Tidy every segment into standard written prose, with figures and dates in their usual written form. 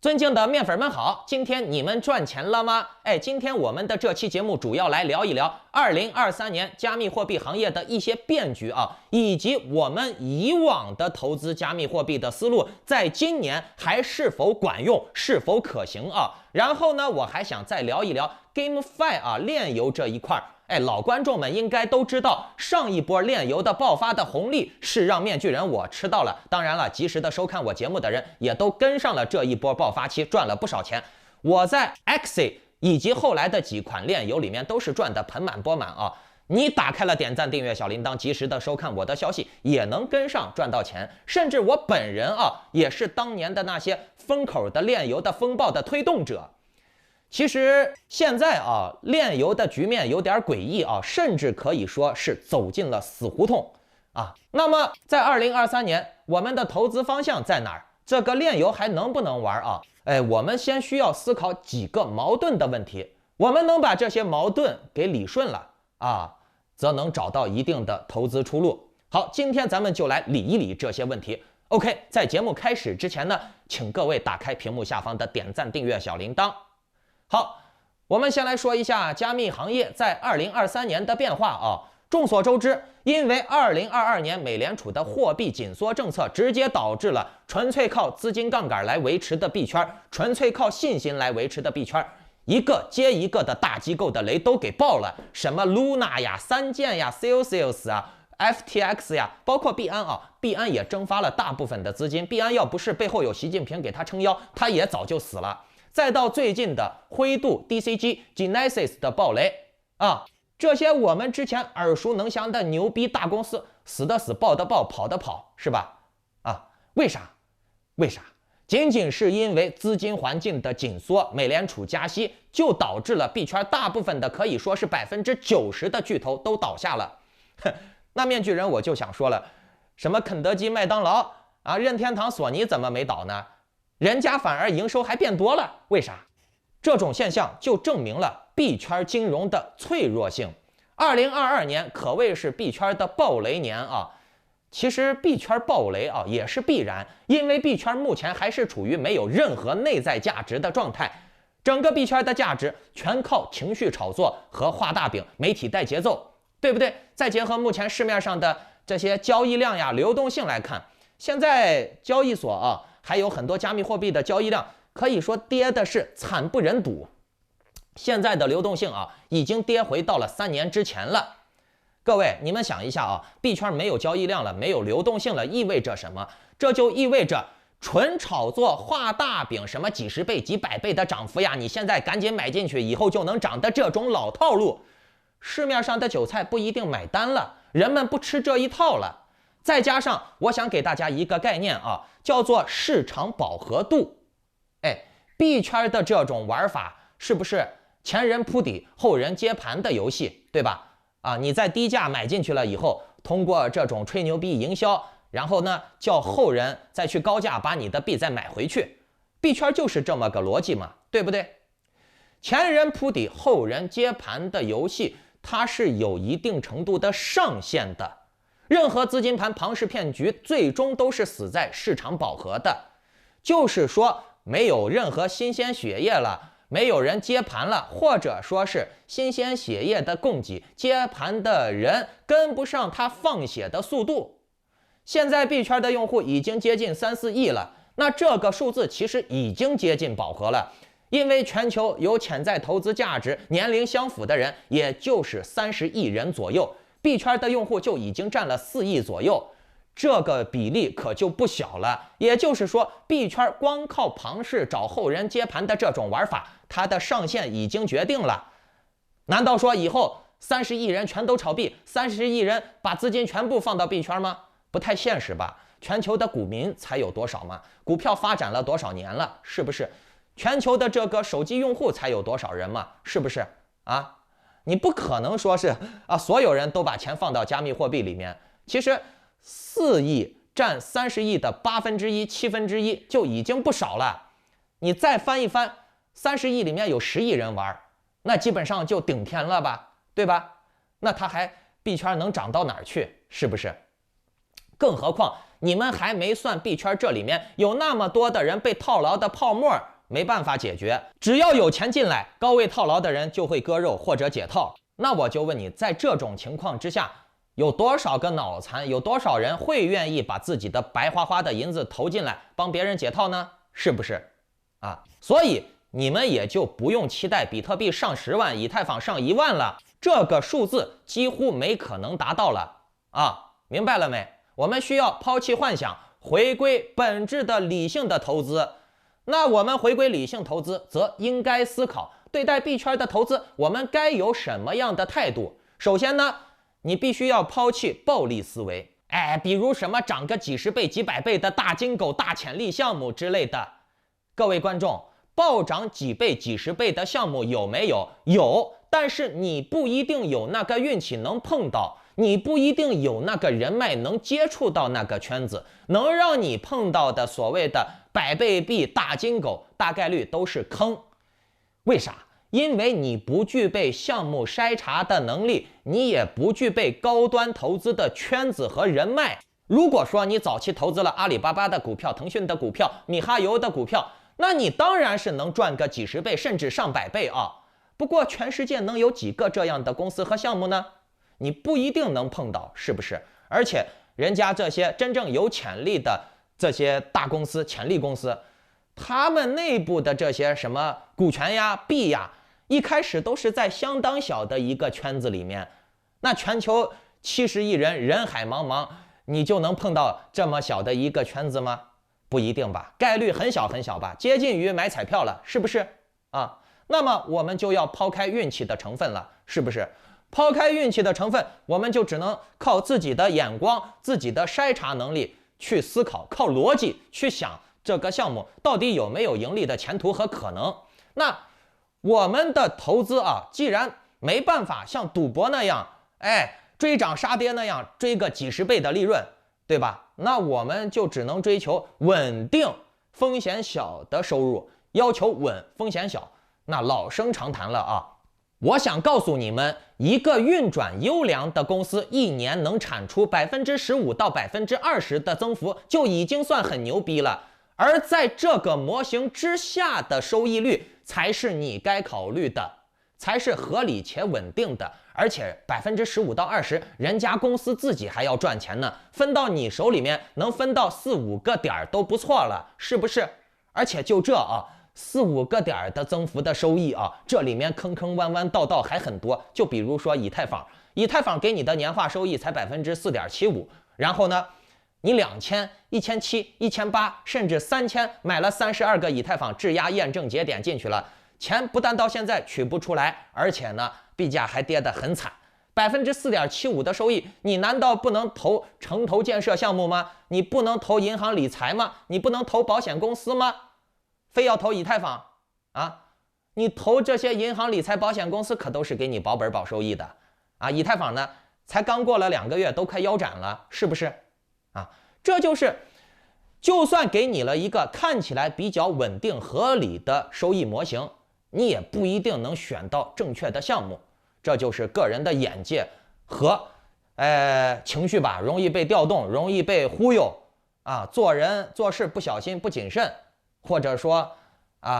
尊敬的面粉们好，今天你们赚钱了吗？今天我们的这期节目主要来聊一聊2023年加密货币行业的一些变局啊，以及我们以往的投资加密货币的思路，在今年还是否管用，是否可行啊？然后呢，我还想再聊一聊 GameFi 啊，链游这一块。老观众们应该都知道，上一波链游的爆发的红利是让面具人我吃到了。当然了，及时的收看我节目的人也都跟上了这一波爆发期，赚了不少钱。我在 Axie 以及后来的几款链游里面都是赚得盆满钵满啊！你打开了点赞、订阅、小铃铛，及时的收看我的消息，也能跟上赚到钱。甚至我本人啊，也是当年的那些风口的链游的风暴的推动者。其实现在啊，链游的局面有点诡异啊，甚至可以说是走进了死胡同啊。那么在2023年，我们的投资方向在哪儿？这个链游还能不能玩啊？我们先需要思考几个矛盾的问题。我们能把这些矛盾给理顺了啊，则能找到一定的投资出路。好，今天咱们就来理一理这些问题。OK， 在节目开始之前呢，请各位打开屏幕下方的点赞、订阅、小铃铛。好，我们先来说一下加密行业在2023年的变化啊。众所周知，因为2022年美联储的货币紧缩政策直接导致了纯粹靠资金杠杆来维持的币圈，纯粹靠信心来维持的币圈，一个接一个的大机构的雷都给爆了，什么 Luna 呀、三剑呀、Celsius 啊、FTX 呀，包括币安啊，币安也蒸发了大部分的资金。币安要不是背后有习近平给他撑腰，他也早就死了。再到最近的灰度、DCG、Genesis 的暴雷啊，这些我们之前耳熟能详的牛逼大公司，死的死，爆的爆，跑的跑，是吧？啊，为啥？仅仅是因为资金环境的紧缩，美联储加息，就导致了币圈大部分的可以说是90%的巨头都倒下了。那面具人我就想说了，什么肯德基、麦当劳啊，任天堂、索尼怎么没倒呢？人家反而营收还变多了，为啥？这种现象就证明了币圈金融的脆弱性。2022年可谓是币圈的爆雷年啊！其实币圈爆雷啊也是必然，因为币圈目前还是处于没有任何内在价值的状态，整个币圈的价值全靠情绪炒作和画大饼、媒体带节奏，对不对？再结合目前市面上的这些交易量呀、流动性来看，现在交易所啊，还有很多加密货币的交易量可以说跌的是惨不忍睹。现在的流动性啊，已经跌回到了3年之前了。各位，你们想一下啊，币圈没有交易量了，没有流动性了，意味着什么？这就意味着纯炒作、画大饼，什么几十倍、几百倍的涨幅呀，你现在赶紧买进去，以后就能涨的这种老套路，市面上的韭菜不一定买单了，人们不吃这一套了。再加上我想给大家一个概念啊，叫做市场饱和度。币圈的这种玩法是不是前人铺底后人接盘的游戏，对吧？啊，你在低价买进去了以后，通过这种吹牛逼营销，然后呢叫后人再去高价把你的币再买回去，币圈就是这么个逻辑嘛，对不对？前人铺底后人接盘的游戏，它是有一定程度的上限的。任何资金盘庞氏骗局最终都是死在市场饱和的，就是说没有任何新鲜血液了，没有人接盘了，或者说是新鲜血液的供给，接盘的人跟不上他放血的速度。现在币圈的用户已经接近3-4亿了，那这个数字其实已经接近饱和了，因为全球有潜在投资价值、年龄相符的人，也就是30亿人左右。币圈的用户就已经占了4亿左右，这个比例可就不小了。也就是说，币圈光靠庞氏找后人接盘的这种玩法，它的上限已经决定了。难道说以后30亿人全都炒币，30亿人把资金全部放到币圈吗？不太现实吧？全球的股民才有多少吗？股票发展了多少年了？是不是？全球的这个手机用户才有多少人嘛？是不是啊？你不可能说是啊，所有人都把钱放到加密货币里面。其实4亿占30亿的1/8、1/7就已经不少了。你再翻一翻，30亿里面有10亿人玩，那基本上就顶天了吧，对吧？那它还币圈能涨到哪儿去？是不是？更何况你们还没算币圈这里面有那么多的人被套牢的泡沫没办法解决。只要有钱进来，高位套牢的人就会割肉或者解套。那我就问你，在这种情况之下，有多少个脑残，有多少人会愿意把自己的白花花的银子投进来帮别人解套呢？是不是啊？所以你们也就不用期待比特币上10万，以太坊上1万了，这个数字几乎没可能达到了啊！明白了没？我们需要抛弃幻想，回归本质的理性的投资。那我们回归理性投资，则应该思考对待币圈的投资，我们该有什么样的态度？首先呢，你必须要抛弃暴力思维，比如什么涨个几十倍、几百倍的大金狗、大潜力项目之类的。各位观众，暴涨几倍、几十倍的项目有没有？有，但是你不一定有那个运气能碰到。你不一定有那个人脉能接触到那个圈子，能让你碰到的所谓的百倍币大金狗，大概率都是坑。为啥？因为你不具备项目筛查的能力，你也不具备高端投资的圈子和人脉。如果说你早期投资了阿里巴巴的股票、腾讯的股票、米哈游的股票，那你当然是能赚个几十倍甚至上百倍啊。不过全世界能有几个这样的公司和项目呢？你不一定能碰到，是不是？而且人家这些真正有潜力的这些大公司、潜力公司，他们内部的这些什么股权呀、币呀，一开始都是在相当小的一个圈子里面。那全球70亿人，人海茫茫，你就能碰到这么小的一个圈子吗？不一定吧，概率很小很小吧，接近于买彩票了，是不是啊？那么我们就要抛开运气的成分了，是不是？抛开运气的成分，我们就只能靠自己的眼光、自己的筛查能力去思考，靠逻辑去想这个项目到底有没有盈利的前途和可能。那我们的投资啊，既然没办法像赌博那样，追涨杀跌那样追个几十倍的利润，对吧？那我们就只能追求稳定、风险小的收入，要求稳、风险小，那老生常谈了啊。我想告诉你们，一个运转优良的公司一年能产出15%到20%的增幅，就已经算很牛逼了。而在这个模型之下的收益率，才是你该考虑的，才是合理且稳定的。而且15%到20%，人家公司自己还要赚钱呢，分到你手里面能分到4、5个点都不错了，是不是？而且就这啊。4、5个点的增幅的收益啊，这里面坑坑弯弯道道还很多。就比如说以太坊，以太坊给你的年化收益才4.75%，然后呢，你2000、1700、1800甚至3000买了32个以太坊质押验证节点进去了，钱不但到现在取不出来，而且呢，币价还跌得很惨。4.75%的收益，你难道不能投城投建设项目吗？你不能投银行理财吗？你不能投保险公司吗？非要投以太坊啊？你投这些银行理财保险公司可都是给你保本保收益的啊！以太坊呢，才刚过了2个月，都快腰斩了，是不是啊？这就是，就算给你了一个看起来比较稳定合理的收益模型，你也不一定能选到正确的项目。这就是个人的眼界和情绪吧，容易被调动，容易被忽悠啊，做人做事不小心不谨慎。或者说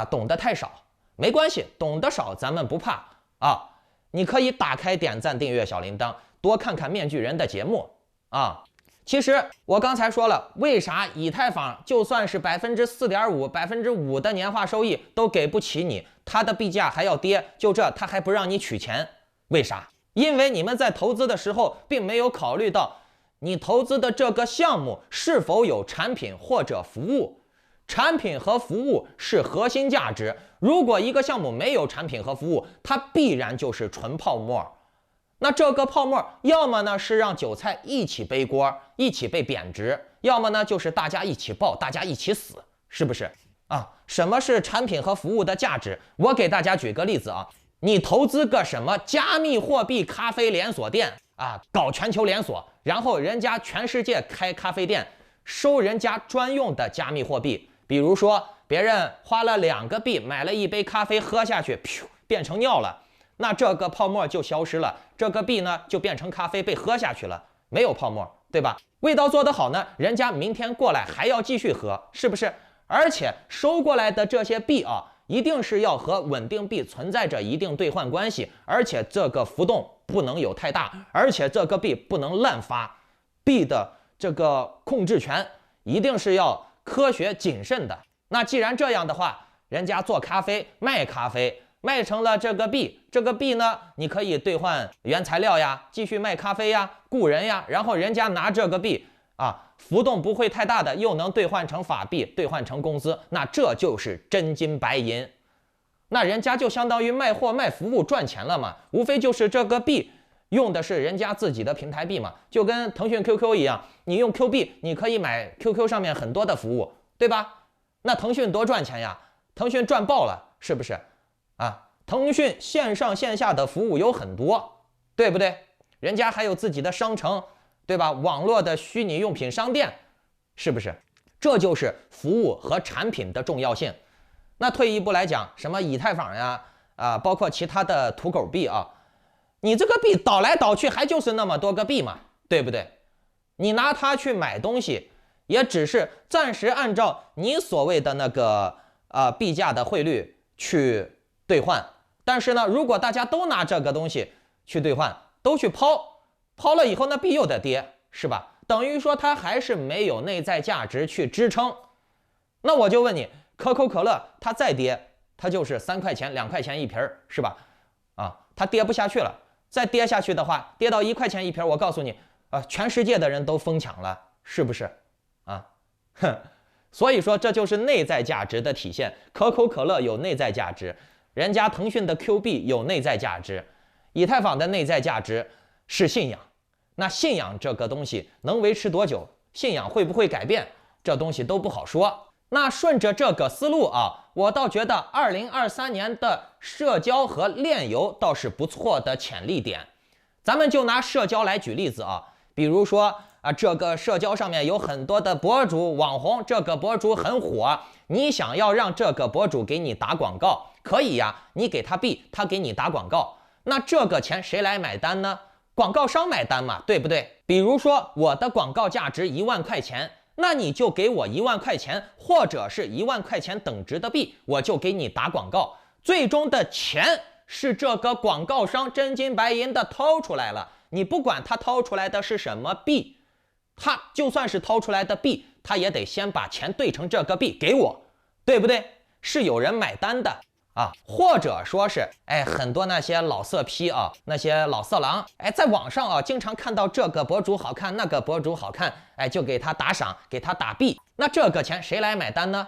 懂得太少，没关系，懂得少咱们不怕啊。你可以打开点赞、订阅小铃铛，多看看面具人的节目啊。其实我刚才说了，为啥以太坊就算是4.5%、5%的年化收益都给不起你，它的币价还要跌，就这它还不让你取钱？为啥？因为你们在投资的时候并没有考虑到你投资的这个项目是否有产品或者服务。产品和服务是核心价值，如果一个项目没有产品和服务，它必然就是纯泡沫。那这个泡沫要么呢是让韭菜一起背锅，一起被贬值，要么呢就是大家一起爆，大家一起死，是不是啊？什么是产品和服务的价值？我给大家举个例子啊，你投资个什么加密货币咖啡连锁店啊，搞全球连锁，然后人家全世界开咖啡店，收人家专用的加密货币。比如说，别人花了2个币买了一杯咖啡喝下去，变成尿了，那这个泡沫就消失了，这个币呢就变成咖啡被喝下去了，没有泡沫，对吧？味道做得好呢，人家明天过来还要继续喝，是不是？而且收过来的这些币啊，一定是要和稳定币存在着一定兑换关系，而且这个浮动不能有太大，而且这个币不能滥发，币的这个控制权一定是要科学谨慎的。那既然这样的话，人家做咖啡卖咖啡，卖成了这个币，这个币呢，你可以兑换原材料呀，继续卖咖啡呀，雇人呀，然后人家拿这个币啊，浮动不会太大的，又能兑换成法币，兑换成工资，那这就是真金白银。那人家就相当于卖货卖服务赚钱了嘛，无非就是这个币用的是人家自己的平台币嘛，就跟腾讯 QQ 一样，你用 Q 币，你可以买 QQ 上面很多的服务，对吧？那腾讯多赚钱呀，腾讯赚爆了，是不是？啊，腾讯线上线下的服务有很多，对不对？人家还有自己的商城，对吧？网络的虚拟用品商店，是不是？这就是服务和产品的重要性。那退一步来讲，什么以太坊呀，包括其他的土狗币啊，你这个币倒来倒去还就是那么多个币嘛，对不对？你拿它去买东西，也只是暂时按照你所谓的那个币价的汇率去兑换。但是呢，如果大家都拿这个东西去兑换，都去抛了以后，那币又得跌，是吧？等于说它还是没有内在价值去支撑。那我就问你，可口可乐它再跌，它就是3块钱、2块钱一瓶，是吧？它跌不下去了，再跌下去的话，跌到1块钱一瓶，我告诉你，全世界的人都疯抢了，是不是？所以说这就是内在价值的体现。可口可乐有内在价值，人家腾讯的 Q 币有内在价值，以太坊的内在价值是信仰。那信仰这个东西能维持多久？信仰会不会改变？这东西都不好说。那顺着这个思路啊，我倒觉得2023年的社交和链游倒是不错的潜力点。咱们就拿社交来举例子啊，比如说这个社交上面有很多的博主网红，这个博主很火，你想要让这个博主给你打广告，可以呀，你给他币，他给你打广告，那这个钱谁来买单呢？广告商买单嘛，对不对？比如说我的广告价值1万块钱，那你就给我1万块钱，或者是1万块钱等值的币，我就给你打广告。最终的钱是这个广告商真金白银的掏出来了，你不管他掏出来的是什么币，他就算是掏出来的币，他也得先把钱兑成这个币给我，对不对？是有人买单的或者说是很多那些老色批那些老色狼在网上经常看到这个博主好看，那个博主好看，就给他打赏，给他打币，那这个钱谁来买单呢？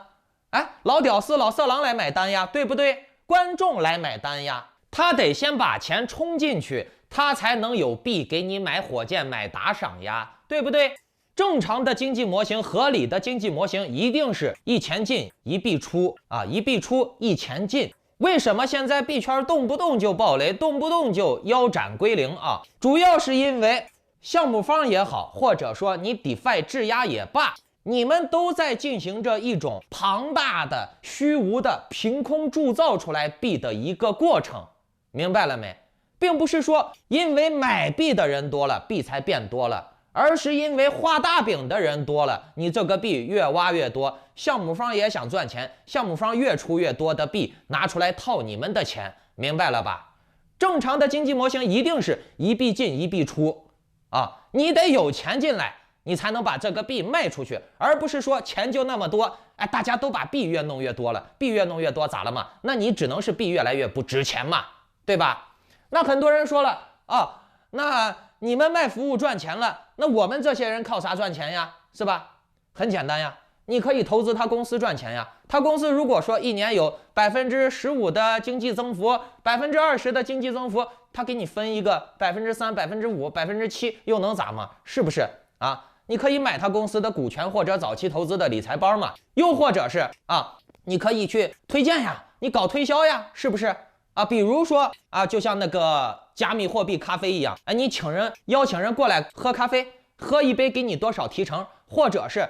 老屌丝老色狼来买单呀，对不对？观众来买单呀，他得先把钱充进去，他才能有币给你买火箭买打赏呀，对不对？正常的经济模型，合理的经济模型一定是一钱进一币出一币出一钱进。为什么现在币圈动不动就暴雷，动不动就腰斩归零主要是因为项目方也好，或者说你 DeFi 质押也罢，你们都在进行着一种庞大的虚无的凭空铸造出来币的一个过程，明白了没？并不是说因为买币的人多了，币才变多了，而是因为画大饼的人多了，你这个币越挖越多，项目方也想赚钱，项目方越出越多的币拿出来套你们的钱，明白了吧？正常的经济模型一定是一币进一币出你得有钱进来，你才能把这个币卖出去，而不是说钱就那么多，大家都把币越弄越多了，币越弄越多咋了嘛？那你只能是币越来越不值钱嘛，对吧？那很多人说了那你们卖服务赚钱了，那我们这些人靠啥赚钱呀？是吧？很简单呀，你可以投资他公司赚钱呀。他公司如果说一年有15%的经济增幅，20%的经济增幅，他给你分一个3%、5%、7%，又能咋嘛？是不是你可以买他公司的股权或者早期投资的理财包嘛，又或者是你可以去推荐呀，你搞推销呀，是不是？比如说就像那个加密货币咖啡一样，你邀请人过来喝咖啡，喝一杯给你多少提成，或者是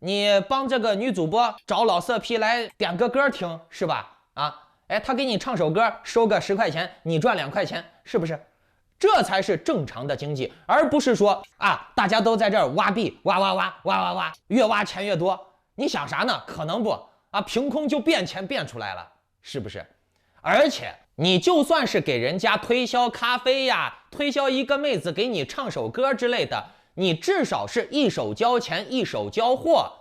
你帮这个女主播找老色批来点个歌听，是吧？他给你唱首歌，收个10块钱，你赚2块钱，是不是？这才是正常的经济，而不是说大家都在这儿挖币，挖，越挖钱越多。你想啥呢？可能不啊，凭空就变钱变出来了，是不是？而且你就算是给人家推销咖啡呀，推销一个妹子给你唱首歌之类的，你至少是一手交钱一手交货，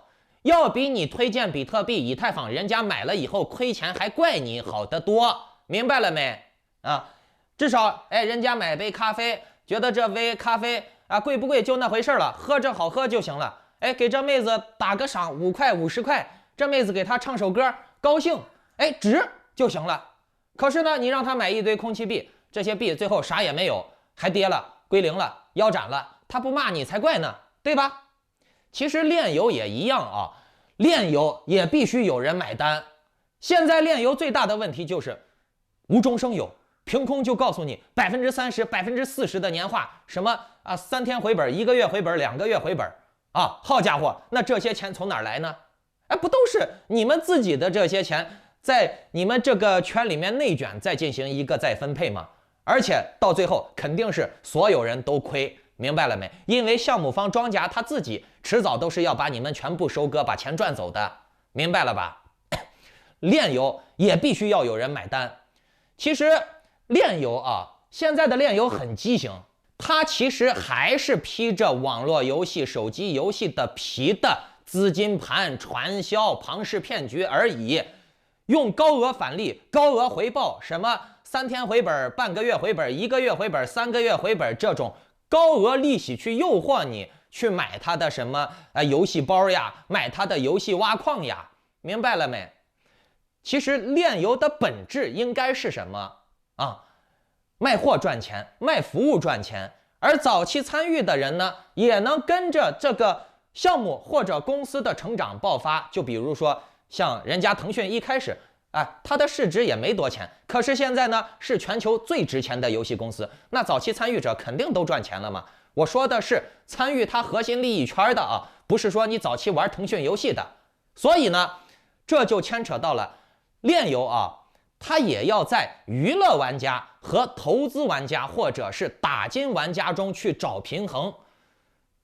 要比你推荐比特币、以太坊，人家买了以后亏钱还怪你好得多，明白了没？啊，至少人家买杯咖啡，觉得这杯咖啡啊贵不贵就那回事了，喝着好喝就行了。给这妹子打个赏，5块50块，这妹子给他唱首歌，高兴，值就行了。可是呢，你让他买一堆空气币，这些币最后啥也没有，还跌了，归零了，腰斩了，他不骂你才怪呢，对吧？其实炼油也一样啊，炼油也必须有人买单。现在炼油最大的问题就是无中生有，凭空就告诉你30%、40%的年化，什么啊3天回本、1个月回本、2个月回本啊，好家伙，那这些钱从哪儿来呢？不都是你们自己的这些钱，在你们这个圈里面内卷，再进行一个再分配吗？而且到最后肯定是所有人都亏，明白了没？因为项目方庄家他自己迟早都是要把你们全部收割，把钱赚走的，明白了吧？炼油也必须要有人买单。其实炼油啊，现在的炼油很畸形，它其实还是披着网络游戏、手机游戏的皮的资金盘、传销、庞氏骗局而已，用高额返利、高额回报，什么3天回本、半个月回本、1个月回本、3个月回本，这种高额利息去诱惑你去买它的什么游戏包呀，买它的游戏挖矿呀，明白了没？其实炼油的本质应该是什么啊？卖货赚钱，卖服务赚钱，而早期参与的人呢，也能跟着这个项目或者公司的成长爆发。就比如说像人家腾讯一开始它的市值也没多钱，可是现在呢是全球最值钱的游戏公司，那早期参与者肯定都赚钱了嘛。我说的是参与它核心利益圈的啊，不是说你早期玩腾讯游戏的。所以呢，这就牵扯到了炼油啊，它也要在娱乐玩家和投资玩家或者是打金玩家中去找平衡。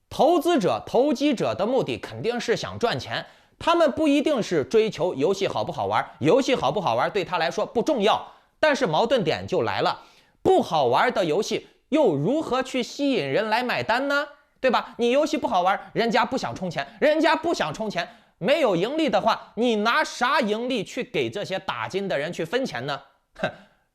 投资者、投机者的目的肯定是想赚钱，他们不一定是追求游戏好不好玩，游戏好不好玩对他来说不重要。但是矛盾点就来了，不好玩的游戏又如何去吸引人来买单呢？对吧？你游戏不好玩，人家不想充钱，没有盈利的话，你拿啥盈利去给这些打金的人去分钱呢？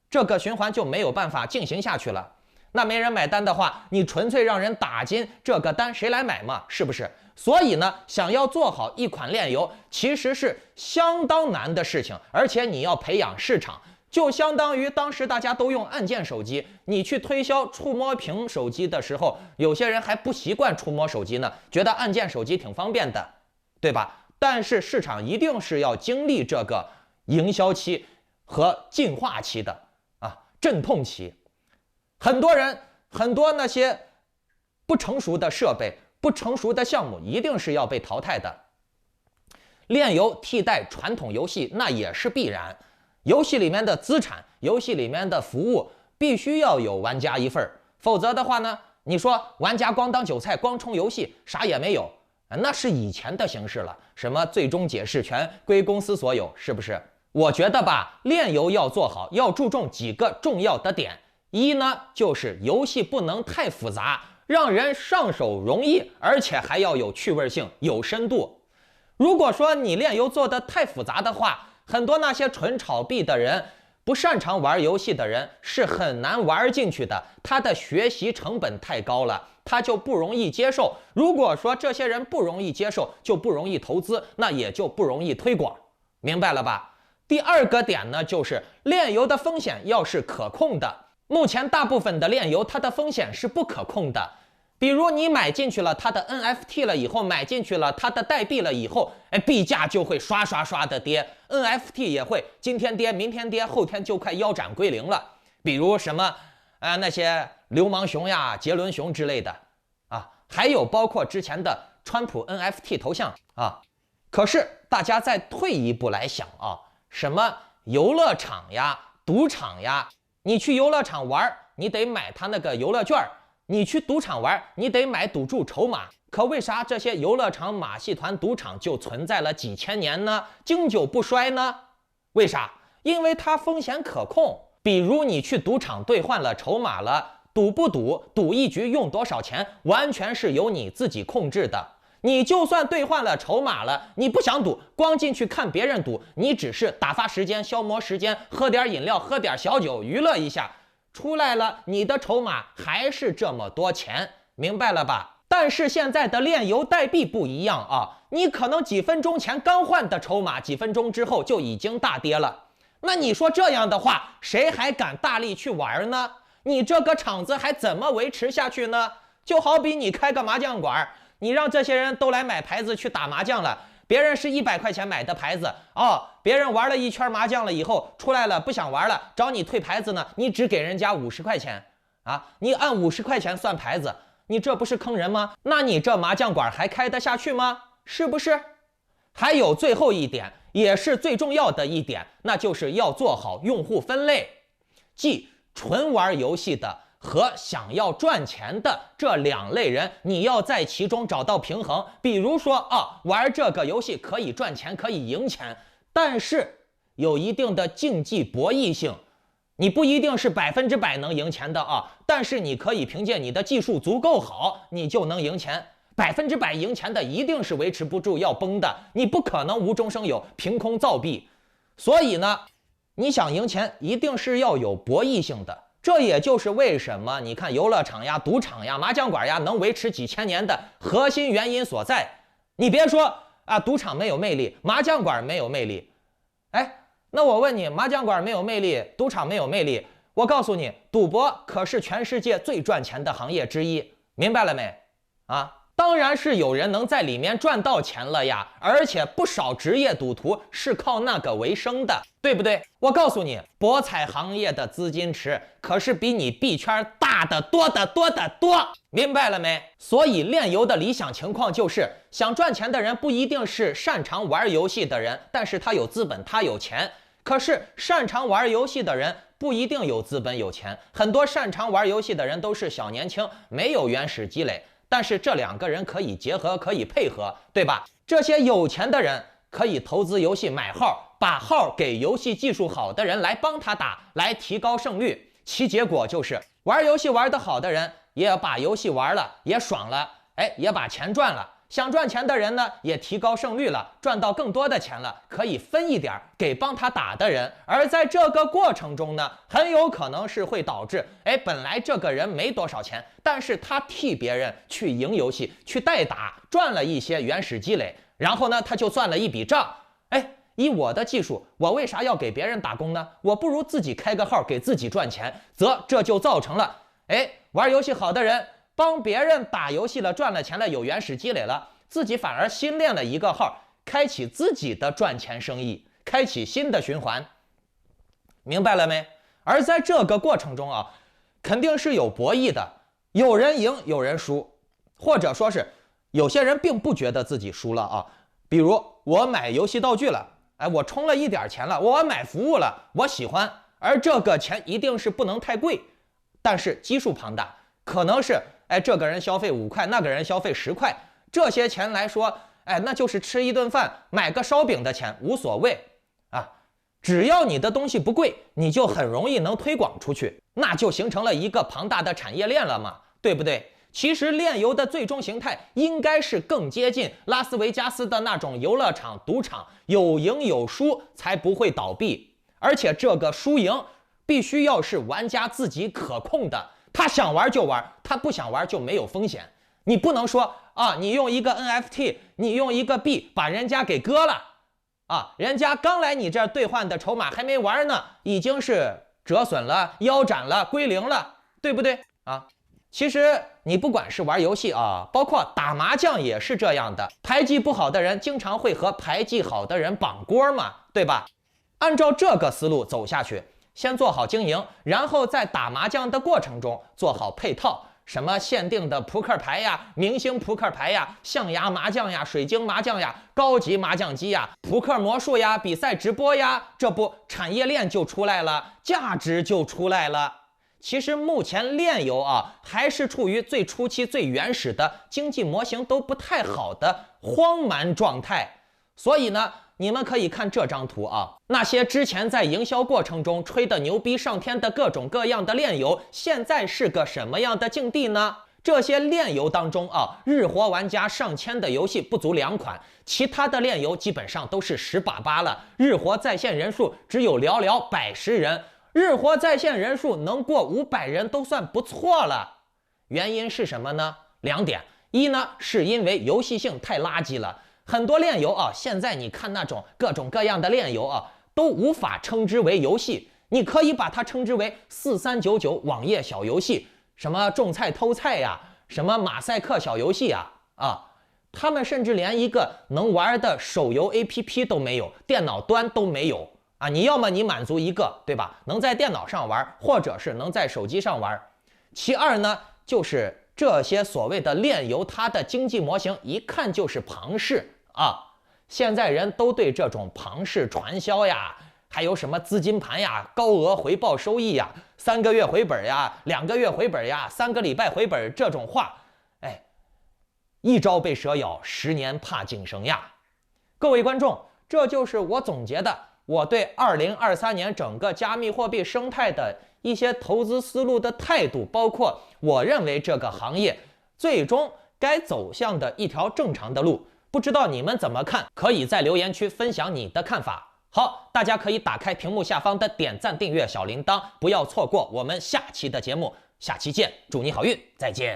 这个循环就没有办法进行下去了。那没人买单的话，你纯粹让人打金，这个单谁来买嘛？是不是？所以呢，想要做好一款炼油，其实是相当难的事情，而且你要培养市场，就相当于当时大家都用按键手机，你去推销触摸屏手机的时候，有些人还不习惯触摸手机呢，觉得按键手机挺方便的，对吧？但是市场一定是要经历这个营销期和进化期的阵痛期。很多那些不成熟的设备、不成熟的项目，一定是要被淘汰的。炼油替代传统游戏，那也是必然。游戏里面的资产、游戏里面的服务，必须要有玩家一份，否则的话呢，你说玩家光当韭菜、光充游戏，啥也没有，那是以前的形式了。什么最终解释权归公司所有，是不是？我觉得吧，炼油要做好，要注重几个重要的点。一呢，就是游戏不能太复杂，让人上手容易，而且还要有趣味性、有深度。如果说你炼油做得太复杂的话，很多那些纯炒币的人、不擅长玩游戏的人是很难玩进去的，他的学习成本太高了，他就不容易接受。如果说这些人不容易接受，就不容易投资，那也就不容易推广，明白了吧？第二个点呢，就是炼油的风险要是可控的。目前大部分的炼油它的风险是不可控的，比如你买进去了它的 NFT 了以后，买进去了它的代币了以后，币价就会刷刷刷的跌， NFT 也会今天跌明天跌，后天就快腰斩归零了。比如什么那些流氓熊呀、杰伦熊之类的还有包括之前的川普 NFT 头像可是大家再退一步来想什么游乐场呀、赌场呀，你去游乐场玩，你得买他那个游乐券，你去赌场玩，你得买赌注筹码。可为啥这些游乐场、马戏团、赌场就存在了几千年呢？经久不衰呢？为啥？因为它风险可控。比如你去赌场兑换了筹码了，赌不赌，赌一局用多少钱，完全是由你自己控制的。你就算兑换了筹码了，你不想赌，光进去看别人赌，你只是打发时间、消磨时间，喝点饮料、喝点小酒，娱乐一下，出来了，你的筹码还是这么多钱，明白了吧？但是现在的炼油代币不一样啊，你可能几分钟前刚换的筹码，几分钟之后就已经大跌了。那你说这样的话，谁还敢大力去玩呢？你这个场子还怎么维持下去呢？就好比你开个麻将馆，你让这些人都来买牌子去打麻将了，别人是100块钱买的牌子哦，别人玩了一圈麻将了以后出来了不想玩了，找你退牌子呢，你只给人家50块钱啊，你按50块钱算牌子，你这不是坑人吗？那你这麻将馆还开得下去吗？是不是？还有最后一点，也是最重要的一点，那就是要做好用户分类，即纯玩游戏的和想要赚钱的这2类人，你要在其中找到平衡。比如说啊，玩这个游戏可以赚钱，可以赢钱，但是有一定的竞技博弈性，你不一定是100%能赢钱的啊，但是你可以凭借你的技术足够好，你就能赢钱。100%赢钱的一定是维持不住要崩的，你不可能无中生有，凭空造币。所以呢，你想赢钱，一定是要有博弈性的。这也就是为什么你看游乐场呀、赌场呀、麻将馆呀能维持几千年的核心原因所在。你别说啊，赌场没有魅力，麻将馆没有魅力。哎，那我问你，麻将馆没有魅力，赌场没有魅力，我告诉你，赌博可是全世界最赚钱的行业之一，明白了没？啊？当然是有人能在里面赚到钱了呀，而且不少职业赌徒是靠那个为生的，对不对？我告诉你，博彩行业的资金池可是比你币圈大得多得多得多，明白了没？所以炼油的理想情况就是，想赚钱的人不一定是擅长玩游戏的人，但是他有资本，他有钱。可是擅长玩游戏的人不一定有资本有钱，很多擅长玩游戏的人都是小年轻，没有原始积累。但是这2个人可以结合，可以配合，对吧？这些有钱的人可以投资游戏买号，把号给游戏技术好的人来帮他打，来提高胜率。其结果就是玩游戏玩得好的人也把游戏玩了，也爽了，哎，也把钱赚了。想赚钱的人呢，也提高胜率了，赚到更多的钱了，可以分一点给帮他打的人。而在这个过程中呢，很有可能是会导致，哎，本来这个人没多少钱，但是他替别人去赢游戏，去代打，赚了一些原始积累，然后呢，他就算了一笔账，哎，以我的技术，我为啥要给别人打工呢？我不如自己开个号给自己赚钱，这就造成了，哎，玩游戏好的人帮别人打游戏了，赚了钱了，有原始积累了，自己反而新练了一个号，开启自己的赚钱生意，开启新的循环，明白了没？而在这个过程中啊，肯定是有博弈的，有人赢，有人输，或者说是有些人并不觉得自己输了啊。比如我买游戏道具了，哎，我充了一点钱了，我买服务了，我喜欢，而这个钱一定是不能太贵，但是基数庞大，可能是哎，这个人消费5块，那个人消费10块，这些钱来说，哎，那就是吃一顿饭、买个烧饼的钱，无所谓啊。只要你的东西不贵，你就很容易能推广出去，那就形成了一个庞大的产业链了嘛，对不对？其实炼油的最终形态应该是更接近拉斯维加斯的那种游乐场、赌场，有赢有输才不会倒闭，而且这个输赢必须要是玩家自己可控的。他想玩就玩，他不想玩就没有风险。你不能说啊，你用一个 NFT， 你用一个币把人家给割了啊，人家刚来你这儿兑换的筹码还没玩呢，已经是折损了、腰斩了、归零了，对不对啊？其实你不管是玩游戏啊，包括打麻将也是这样的，牌技不好的人经常会和牌技好的人绑锅嘛，对吧？按照这个思路走下去，先做好经营，然后在打麻将的过程中做好配套，什么限定的扑克牌呀、明星扑克牌呀、象牙麻将呀、水晶麻将呀、高级麻将机呀、扑克魔术呀、比赛直播呀，这不产业链就出来了，价值就出来了。其实目前链游啊，还是处于最初期、最原始的经济模型都不太好的荒蛮状态。所以呢，你们可以看这张图啊，那些之前在营销过程中吹的牛逼上天的各种各样的链游，现在是个什么样的境地呢？这些链游当中啊，日活玩家上千的游戏不足2款，其他的链游基本上都是10把8了，日活在线人数只有寥寥110人。日活在线人数能过500人都算不错了，原因是什么呢？2点，一呢是因为游戏性太垃圾了，很多链游啊，现在你看那种各种各样的链游啊，都无法称之为游戏，你可以把它称之为4399网页小游戏，什么种菜偷菜呀，什么马赛克小游戏呀，他们甚至连一个能玩的手游 APP 都没有，电脑端都没有。你要么你满足一个，对吧？能在电脑上玩，或者是能在手机上玩。其二呢，就是这些所谓的链游，它的经济模型一看就是庞氏啊。现在人都对这种庞氏传销呀，还有什么资金盘呀、高额回报收益呀、3个月回本呀、2个月回本呀、3个礼拜回本这种话，一朝被蛇咬，10年怕井绳呀。各位观众，这就是我总结的我对2023年整个加密货币生态的一些投资思路的态度，包括我认为这个行业最终该走向的一条正常的路。不知道你们怎么看？可以在留言区分享你的看法。好，大家可以打开屏幕下方的点赞、订阅、小铃铛，不要错过我们下期的节目。下期见，祝你好运，再见。